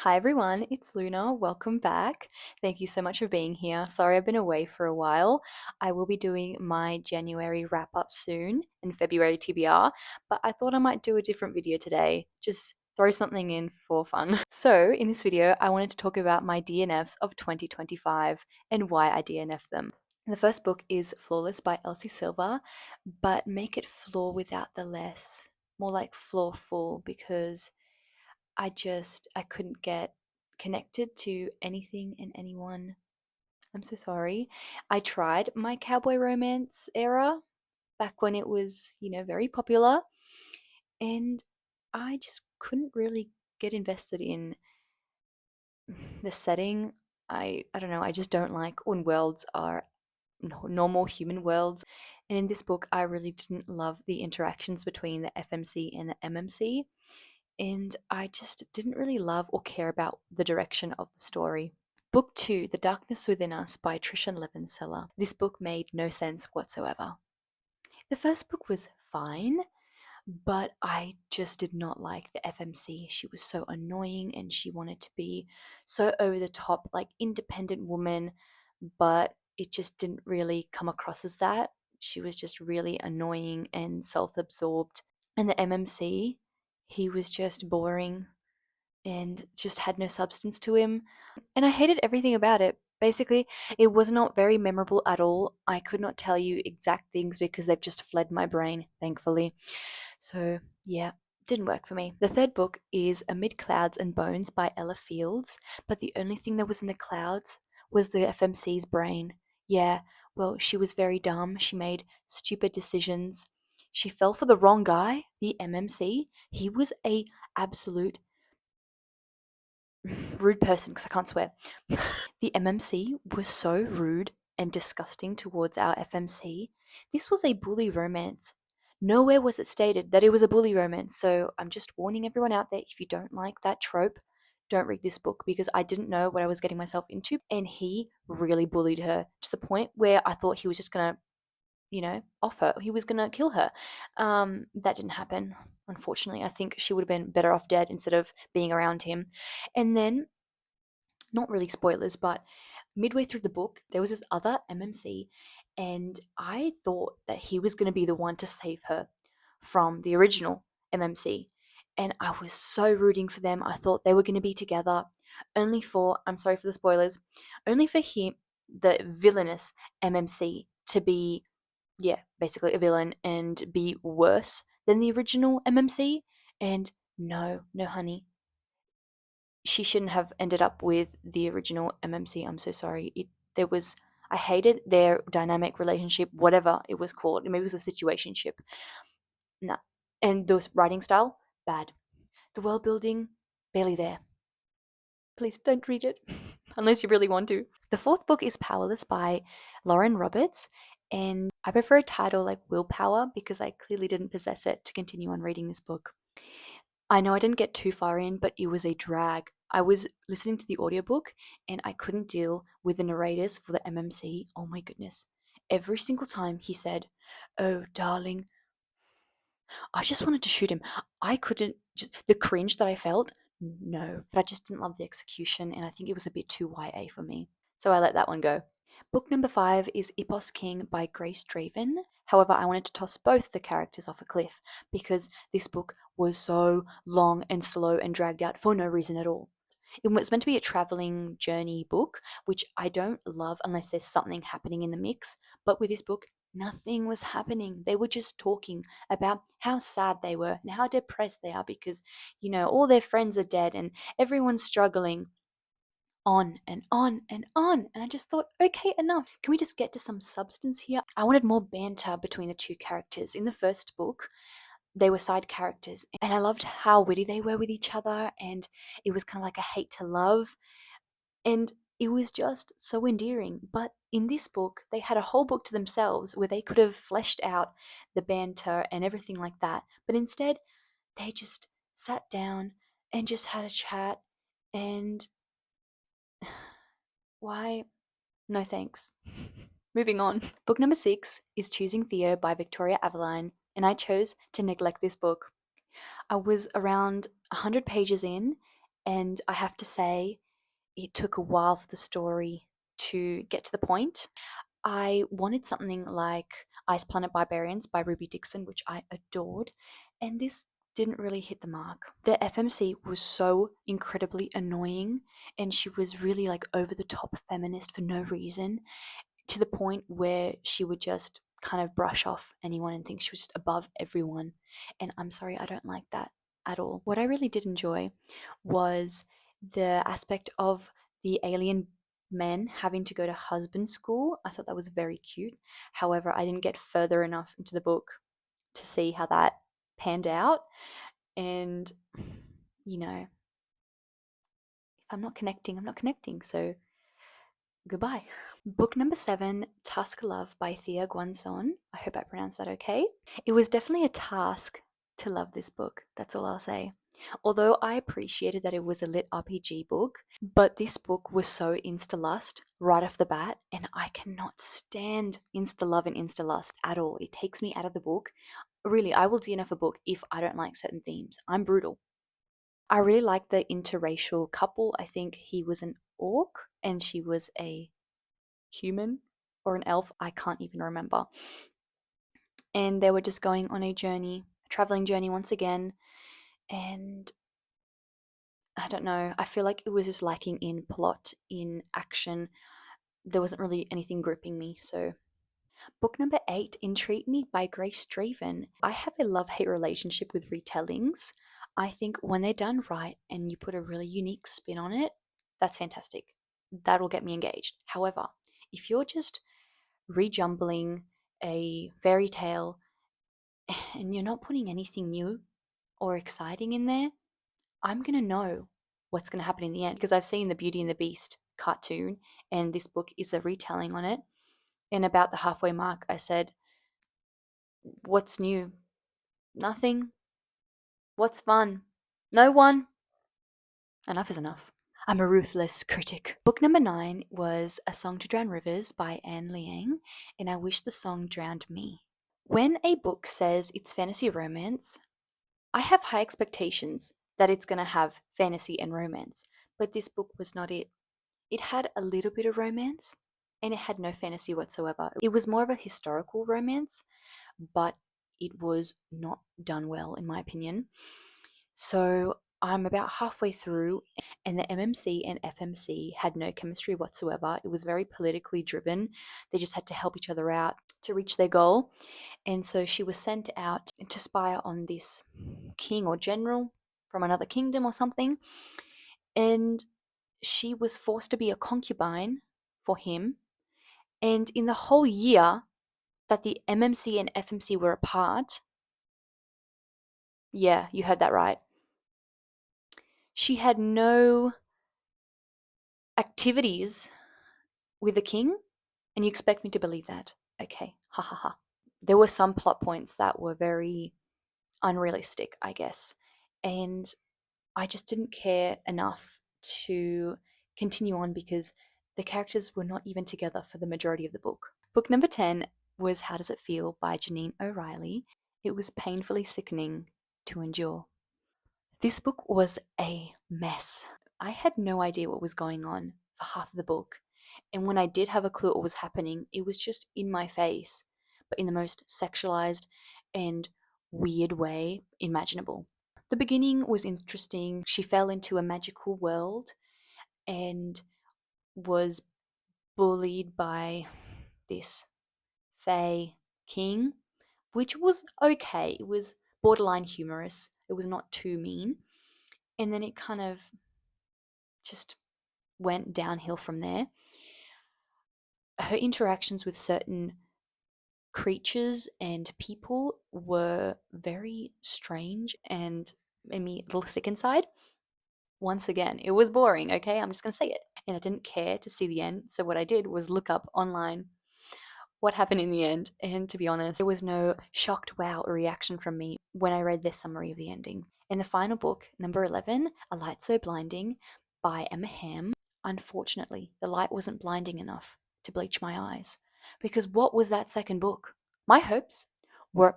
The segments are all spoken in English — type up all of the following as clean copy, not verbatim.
Hi everyone, it's Luna. Welcome back. Thank you so much for being here. Sorry I've been away for a while. I will be doing my January wrap up soon and February TBR, but I thought I might do a different video today. Just throw something in for fun. So, in this video, I wanted to talk about my DNFs of 2025 and why I DNF'd them. The first book is Flawless by Elsie Silver, but make it flaw without the less. More like flawful because I couldn't get connected to anything and anyone. I'm so sorry. I tried my cowboy romance era back when it was, very popular, and I just couldn't really get invested in the setting. I don't know, I just don't like when worlds are normal human worlds. And in this book, I really didn't love the interactions between the FMC and the MMC. And I just didn't really love or care about the direction of the story. Book 2, The Darkness Within Us by Trisha Levenseller. This book made no sense whatsoever. The first book was fine, but I just did not like the FMC. She was so annoying and she wanted to be so over the top, like independent woman, but it just didn't really come across as that. She was just really annoying and self absorbed. And the MMC, he was just boring and just had no substance to him. And I hated everything about it. Basically, it was not very memorable at all. I could not tell you exact things because they've just fled my brain, thankfully. So, yeah, didn't work for me. The third book is Amid Clouds and Bones by Ella Fields, but the only thing that was in the clouds was the FMC's brain. Yeah, well, she was very dumb. She made stupid decisions. She fell for the wrong guy, the MMC. He was a absolute rude person because I can't swear. The MMC was so rude and disgusting towards our FMC. This was a bully romance. Nowhere was it stated that it was a bully romance, so I'm just warning everyone out there, if you don't like that trope, don't read this book because I didn't know what I was getting myself into. And he really bullied her to the point where I thought he was just gonna, off her. He was gonna kill her. That didn't happen, unfortunately. I think she would have been better off dead instead of being around him. And then, not really spoilers, but midway through the book, there was this other MMC, and I thought that he was going to be the one to save her from the original MMC. And I was so rooting for them. I thought they were going to be together, only for, I'm sorry for the spoilers, only for him, the villainous MMC, to be, yeah, basically a villain and be worse than the original MMC. And no, no, honey, she shouldn't have ended up with the original MMC. I'm so sorry. I hated their dynamic relationship, whatever it was called. Maybe it was a situationship. Nah. And the writing style, bad. The world building, barely there. Please don't read it unless you really want to. The fourth book is Powerless by Lauren Roberts, and I prefer a title like Willpower because I clearly didn't possess it to continue on reading this book. I know I didn't get too far in, but it was a drag. I was listening to the audiobook and I couldn't deal with the narrators for the MMC. Oh my goodness. Every single time he said, "Oh, darling," I just wanted to shoot him. I couldn't, just the cringe that I felt, no. But I just didn't love the execution and I think it was a bit too YA for me. So I let that one go. Book number 5 is Ipos King by Grace Draven. However, I wanted to toss both the characters off a cliff because this book was so long and slow and dragged out for no reason at all. It was meant to be a traveling journey book, which I don't love unless there's something happening in the mix. But with this book, nothing was happening. They were just talking about how sad they were and how depressed they are because, all their friends are dead and everyone's struggling, on and on and on. And I just thought, okay, enough. Can we just get to some substance here? I wanted more banter between the two characters. In the first book, they were side characters, and I loved how witty they were with each other, and it was kind of like a hate to love, and it was just so endearing. But in this book, they had a whole book to themselves where they could have fleshed out the banter and everything like that. But instead, they just sat down and just had a chat, and why? No thanks. Moving on. Book number 6 is Choosing Theo by Victoria Aveline, and I chose to neglect this book. I was around 100 pages in, And I have to say, it took a while for the story to get to the point. I wanted something like Ice Planet Barbarians by Ruby Dixon, which I adored, and this didn't really hit the mark. The FMC was so incredibly annoying, and she was really like over the top feminist for no reason, to the point where she would just kind of brush off anyone and think she was just above everyone. And I'm sorry, I don't like that at all. What I really did enjoy was the aspect of the alien men having to go to husband school. I thought that was very cute. However, I didn't get further enough into the book to see how that panned out. And, you know, if I'm not connecting, I'm not connecting. So goodbye. Book number 7, Task Love by Thea Guanzon. I hope I pronounced that okay. It was definitely a task to love this book, that's all I'll say. Although I appreciated that it was a lit RPG book, but this book was so insta-lust right off the bat, and I cannot stand insta-love and insta-lust at all. It takes me out of the book. Really, I will DNF a book if I don't like certain themes. I'm brutal. I really like the interracial couple. I think he was an orc and she was a human or an elf, I can't even remember. And they were just going on a journey, a traveling journey once again. And I don't know, I feel like it was just lacking in plot, in action. There wasn't really anything gripping me. So, book number 8, Entreat Me by Grace Draven. I have a love hate relationship with retellings. I think when they're done right and you put a really unique spin on it, that's fantastic. That'll get me engaged. However, if you're just rejumbling a fairy tale and you're not putting anything new or exciting in there, I'm going to know what's going to happen in the end because I've seen the Beauty and the Beast cartoon and this book is a retelling on it. And about the halfway mark, I said, what's new? Nothing. What's fun? No one. Enough is enough. I'm a ruthless critic. Book number 9 was A Song to Drown Rivers by Anne Liang, and I wish the song drowned me. When a book says it's fantasy romance, I have high expectations that it's going to have fantasy and romance, but this book was not it. It had a little bit of romance and it had no fantasy whatsoever. It was more of a historical romance, but it was not done well, in my opinion. So I'm about halfway through, and the MMC and FMC had no chemistry whatsoever. It was very politically driven. They just had to help each other out to reach their goal. And so she was sent out to spy on this king or general from another kingdom or something. And she was forced to be a concubine for him. And in the whole year that the MMC and FMC were apart, yeah, you heard that right, she had no activities with the king. And you expect me to believe that? Okay, ha ha ha. There were some plot points that were very unrealistic, I guess. And I just didn't care enough to continue on because the characters were not even together for the majority of the book. Book number 10 was How Does It Feel by Janine O'Reilly. It was painfully sickening to endure. This book was a mess. I had no idea what was going on for half of the book. And when I did have a clue what was happening, it was just in my face, but in the most sexualized and weird way imaginable. The beginning was interesting. She fell into a magical world and was bullied by this Fae king, which was okay. It was borderline humorous. It was not too mean. And then it kind of just went downhill from there. Her interactions with certain creatures and people were very strange and made me a little sick inside. Once again, it was boring, okay? I'm just going to say it. And I didn't care to see the end, so what I did was look up online what happened in the end. And to be honest, there was no shocked wow reaction from me when I read their summary of the ending. In the final book, number 11, A Light So Blinding by Emma Ham, unfortunately, the light wasn't blinding enough to bleach my eyes. Because what was that second book? My hopes were,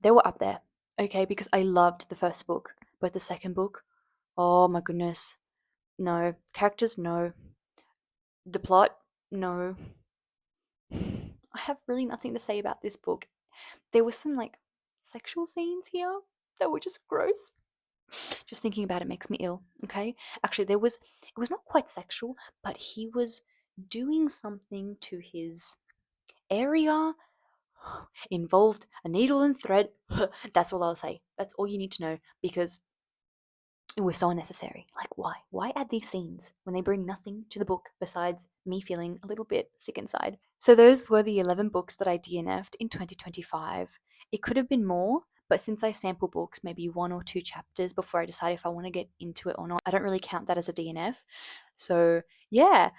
they were up there, okay? Because I loved the first book, but the second book, Oh my goodness. No. Characters, no. The plot, no. I have really nothing to say about this book. There were some like sexual scenes here that were just gross. Just thinking about it makes me ill, okay? Actually, it was not quite sexual, but he was doing something to his area involved a needle and thread. That's all I'll say. That's all you need to know because it was so unnecessary. Like, why? Why add these scenes when they bring nothing to the book besides me feeling a little bit sick inside? So, those were the 11 books that I DNF'd in 2025. It could have been more, but since I sample books maybe one or two chapters before I decide if I want to get into it or not, I don't really count that as a DNF. So, yeah,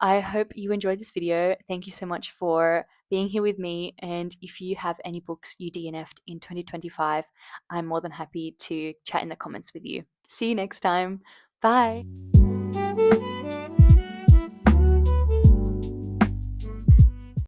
I hope you enjoyed this video. Thank you so much for being here with me. And if you have any books you DNF'd in 2025, I'm more than happy to chat in the comments with you. See you next time. Bye.